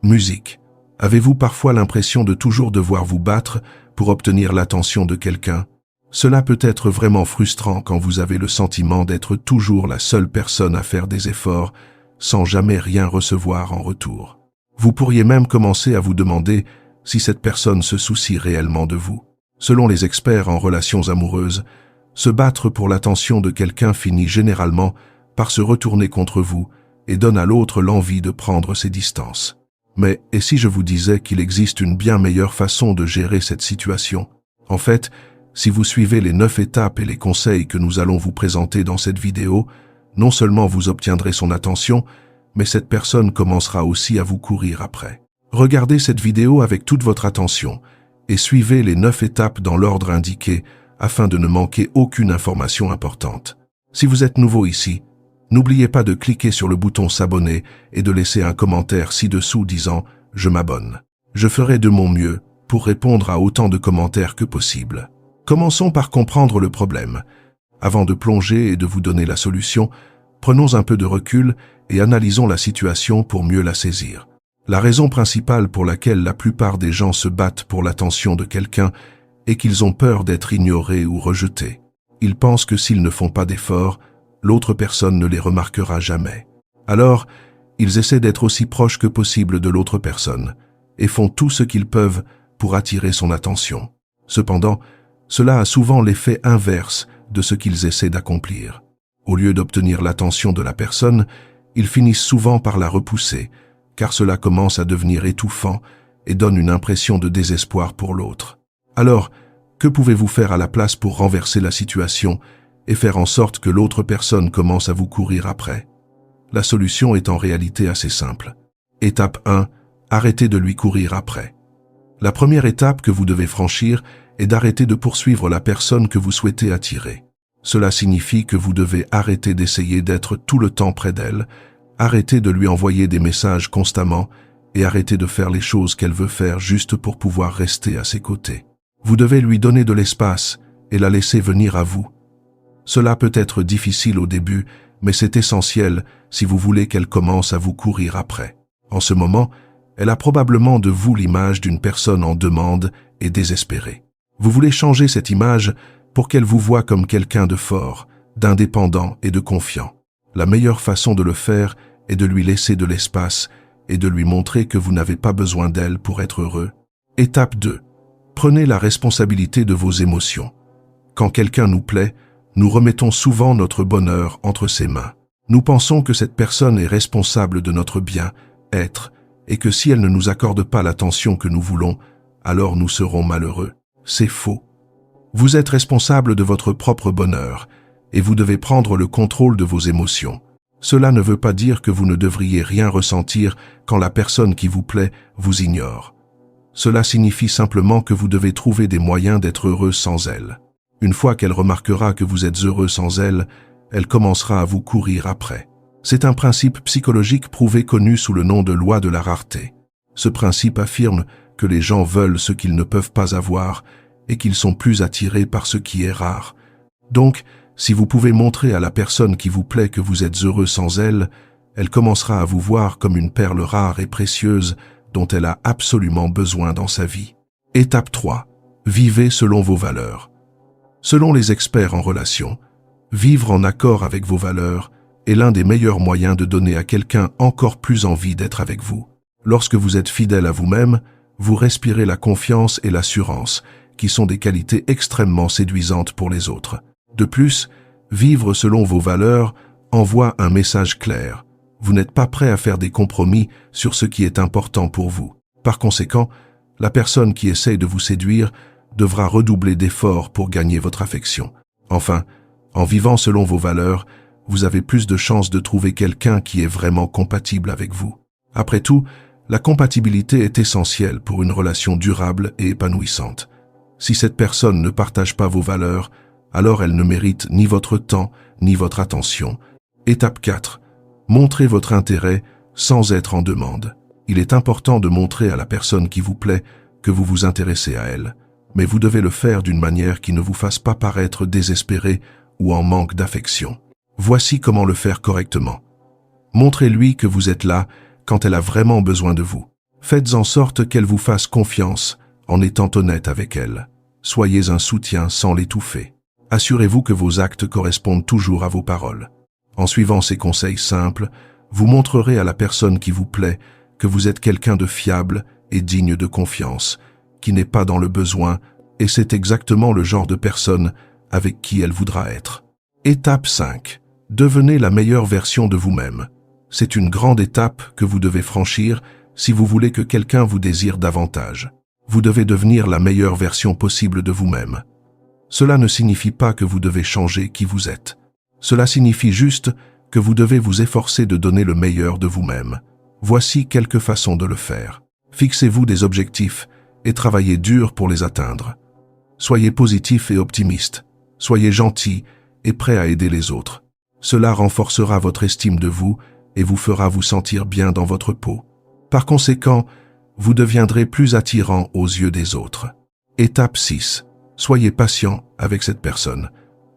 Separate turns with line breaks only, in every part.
Musique. Avez-vous parfois l'impression de toujours devoir vous battre pour obtenir l'attention de quelqu'un? Cela peut être vraiment frustrant quand vous avez le sentiment d'être toujours la seule personne à faire des efforts sans jamais rien recevoir en retour. Vous pourriez même commencer à vous demander si cette personne se soucie réellement de vous. Selon les experts en relations amoureuses, se battre pour l'attention de quelqu'un finit généralement par se retourner contre vous et donne à l'autre l'envie de prendre ses distances. Mais et si je vous disais qu'il existe une bien meilleure façon de gérer cette situation? En fait, si vous suivez les 9 étapes et les conseils que nous allons vous présenter dans cette vidéo, non seulement vous obtiendrez son attention, mais cette personne commencera aussi à vous courir après. Regardez cette vidéo avec toute votre attention et suivez les 9 étapes dans l'ordre indiqué afin de ne manquer aucune information importante. Si vous êtes nouveau ici, n'oubliez pas de cliquer sur le bouton s'abonner et de laisser un commentaire ci-dessous disant « Je m'abonne ». Je ferai de mon mieux pour répondre à autant de commentaires que possible. Commençons par comprendre le problème. Avant de plonger et de vous donner la solution, prenons un peu de recul et analysons la situation pour mieux la saisir. La raison principale pour laquelle la plupart des gens se battent pour l'attention de quelqu'un est qu'ils ont peur d'être ignorés ou rejetés. Ils pensent que s'ils ne font pas d'efforts, l'autre personne ne les remarquera jamais. Alors, ils essaient d'être aussi proches que possible de l'autre personne et font tout ce qu'ils peuvent pour attirer son attention. Cependant, cela a souvent l'effet inverse de ce qu'ils essaient d'accomplir. Au lieu d'obtenir l'attention de la personne, ils finissent souvent par la repousser, car cela commence à devenir étouffant et donne une impression de désespoir pour l'autre. Alors, que pouvez-vous faire à la place pour renverser la situation et faire en sorte que l'autre personne commence à vous courir après? La solution est en réalité assez simple. Étape 1. Arrêtez de lui courir après. La première étape que vous devez franchir est d'arrêter de poursuivre la personne que vous souhaitez attirer. Cela signifie que vous devez arrêter d'essayer d'être tout le temps près d'elle, arrêter de lui envoyer des messages constamment et arrêter de faire les choses qu'elle veut faire juste pour pouvoir rester à ses côtés. Vous devez lui donner de l'espace et la laisser venir à vous. Cela peut être difficile au début, mais c'est essentiel si vous voulez qu'elle commence à vous courir après. En ce moment, elle a probablement de vous l'image d'une personne en demande et désespérée. Vous voulez changer cette image pour qu'elle vous voie comme quelqu'un de fort, d'indépendant et de confiant. La meilleure façon de le faire est de lui laisser de l'espace et de lui montrer que vous n'avez pas besoin d'elle pour être heureux. Étape 2. Prenez la responsabilité de vos émotions. Quand quelqu'un nous plaît, nous remettons souvent notre bonheur entre ses mains. Nous pensons que cette personne est responsable de notre bien-être et que si elle ne nous accorde pas l'attention que nous voulons, alors nous serons malheureux. C'est faux. Vous êtes responsable de votre propre bonheur et vous devez prendre le contrôle de vos émotions. Cela ne veut pas dire que vous ne devriez rien ressentir quand la personne qui vous plaît vous ignore. Cela signifie simplement que vous devez trouver des moyens d'être heureux sans elle. Une fois qu'elle remarquera que vous êtes heureux sans elle, elle commencera à vous courir après. C'est un principe psychologique prouvé connu sous le nom de loi de la rareté. Ce principe affirme que les gens veulent ce qu'ils ne peuvent pas avoir et qu'ils sont plus attirés par ce qui est rare. Donc, si vous pouvez montrer à la personne qui vous plaît que vous êtes heureux sans elle, elle commencera à vous voir comme une perle rare et précieuse dont elle a absolument besoin dans sa vie. Étape 3. Vivez selon vos valeurs. Selon les experts en relations, vivre en accord avec vos valeurs est l'un des meilleurs moyens de donner à quelqu'un encore plus envie d'être avec vous. Lorsque vous êtes fidèle à vous-même, vous respirez la confiance et l'assurance, qui sont des qualités extrêmement séduisantes pour les autres. De plus, vivre selon vos valeurs envoie un message clair. Vous n'êtes pas prêt à faire des compromis sur ce qui est important pour vous. Par conséquent, la personne qui essaye de vous séduire devra redoubler d'efforts pour gagner votre affection. Enfin, en vivant selon vos valeurs, vous avez plus de chances de trouver quelqu'un qui est vraiment compatible avec vous. Après tout, la compatibilité est essentielle pour une relation durable et épanouissante. Si cette personne ne partage pas vos valeurs, alors elle ne mérite ni votre temps, ni votre attention. Étape 4. Montrez votre intérêt sans être en demande. Il est important de montrer à la personne qui vous plaît que vous vous intéressez à elle, mais vous devez le faire d'une manière qui ne vous fasse pas paraître désespéré ou en manque d'affection. Voici comment le faire correctement. Montrez-lui que vous êtes là quand elle a vraiment besoin de vous. Faites en sorte qu'elle vous fasse confiance en étant honnête avec elle. Soyez un soutien sans l'étouffer. Assurez-vous que vos actes correspondent toujours à vos paroles. En suivant ces conseils simples, vous montrerez à la personne qui vous plaît que vous êtes quelqu'un de fiable et digne de confiance, qui n'est pas dans le besoin, et c'est exactement le genre de personne avec qui elle voudra être. Étape 5. Devenez la meilleure version de vous-même. C'est une grande étape que vous devez franchir si vous voulez que quelqu'un vous désire davantage. Vous devez devenir la meilleure version possible de vous-même. Cela ne signifie pas que vous devez changer qui vous êtes. Cela signifie juste que vous devez vous efforcer de donner le meilleur de vous-même. Voici quelques façons de le faire. Fixez-vous des objectifs et travaillez dur pour les atteindre. Soyez positif et optimiste. Soyez gentil et prêt à aider les autres. Cela renforcera votre estime de vous et vous fera vous sentir bien dans votre peau. Par conséquent, vous deviendrez plus attirant aux yeux des autres. Étape 6. Soyez patient avec cette personne.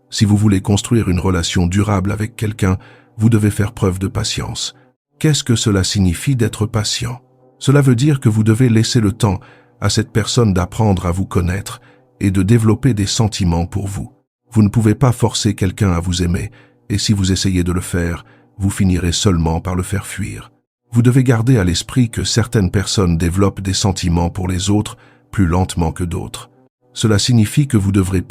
Si vous voulez construire une relation durable avec quelqu'un, vous devez faire preuve de patience. Qu'est-ce que cela signifie d'être patient? Cela veut dire que vous devez laisser le temps à cette personne d'apprendre à vous connaître et de développer des sentiments pour vous. Vous ne pouvez pas forcer quelqu'un à vous aimer, et si vous essayez de le faire, vous finirez seulement par le faire fuir. Vous devez garder à l'esprit que certaines personnes développent des sentiments pour les autres plus lentement que d'autres. Cela signifie que vous devrez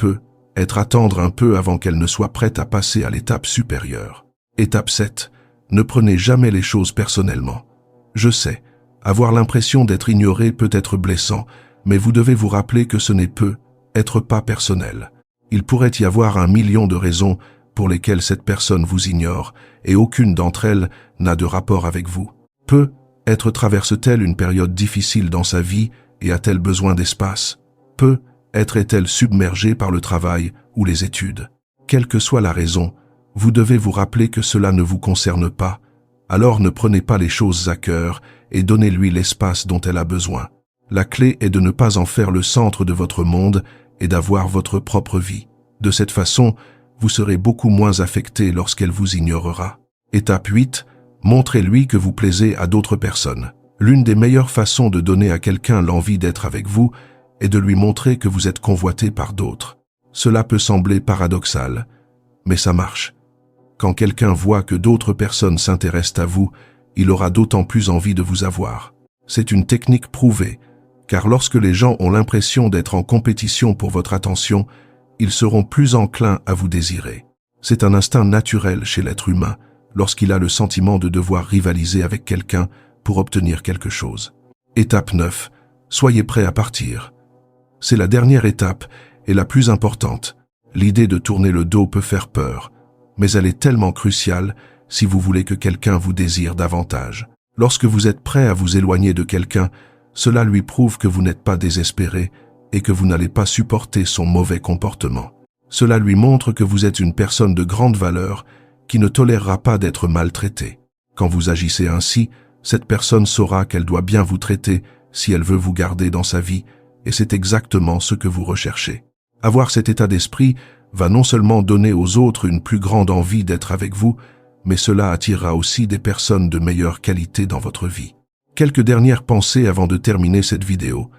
attendre un peu avant qu'elles ne soient prêtes à passer à l'étape supérieure. Étape 7. Ne prenez jamais les choses personnellement. Je sais, avoir l'impression d'être ignoré peut être blessant, mais vous devez vous rappeler que ce n'est pas personnel. Il pourrait y avoir 1 million de raisons pour lesquelles cette personne vous ignore, et aucune d'entre elles n'a de rapport avec vous. Traverse-t-elle une période difficile dans sa vie et a-t-elle besoin d'espace? Est-elle submergée par le travail ou les études? Quelle que soit la raison, vous devez vous rappeler que cela ne vous concerne pas. Alors ne prenez pas les choses à cœur et donnez-lui l'espace dont elle a besoin. La clé est de ne pas en faire le centre de votre monde et d'avoir votre propre vie. De cette façon, vous serez beaucoup moins affecté lorsqu'elle vous ignorera. Étape 8. Montrez-lui que vous plaisez à d'autres personnes. L'une des meilleures façons de donner à quelqu'un l'envie d'être avec vous est de lui montrer que vous êtes convoité par d'autres. Cela peut sembler paradoxal, mais ça marche. Quand quelqu'un voit que d'autres personnes s'intéressent à vous, il aura d'autant plus envie de vous avoir. C'est une technique prouvée, car lorsque les gens ont l'impression d'être en compétition pour votre attention, ils seront plus enclins à vous désirer. C'est un instinct naturel chez l'être humain, lorsqu'il a le sentiment de devoir rivaliser avec quelqu'un pour obtenir quelque chose. Étape 9. Soyez prêt à partir. C'est la dernière étape et la plus importante. L'idée de tourner le dos peut faire peur, mais elle est tellement cruciale si vous voulez que quelqu'un vous désire davantage. Lorsque vous êtes prêt à vous éloigner de quelqu'un, cela lui prouve que vous n'êtes pas désespéré et que vous n'allez pas supporter son mauvais comportement. Cela lui montre que vous êtes une personne de grande valeur qui ne tolérera pas d'être maltraitée. Quand vous agissez ainsi, cette personne saura qu'elle doit bien vous traiter si elle veut vous garder dans sa vie, et c'est exactement ce que vous recherchez. Avoir cet état d'esprit va non seulement donner aux autres une plus grande envie d'être avec vous, mais cela attirera aussi des personnes de meilleure qualité dans votre vie. Quelques dernières pensées avant de terminer cette vidéo.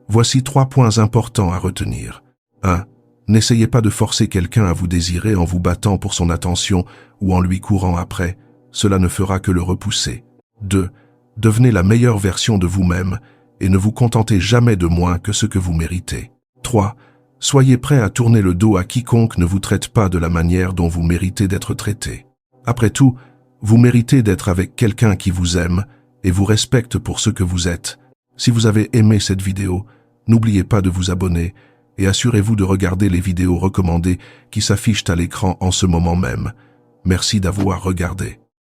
Voici 3 points importants à retenir. 1. N'essayez pas de forcer quelqu'un à vous désirer en vous battant pour son attention ou en lui courant après. Cela ne fera que le repousser. 2. Devenez la meilleure version de vous-même et ne vous contentez jamais de moins que ce que vous méritez. 3. Soyez prêt à tourner le dos à quiconque ne vous traite pas de la manière dont vous méritez d'être traité. Après tout, vous méritez d'être avec quelqu'un qui vous aime et vous respecte pour ce que vous êtes. Si vous avez aimé cette vidéo, n'oubliez pas de vous abonner et assurez-vous de regarder les vidéos recommandées qui s'affichent à l'écran en ce moment même. Merci d'avoir regardé.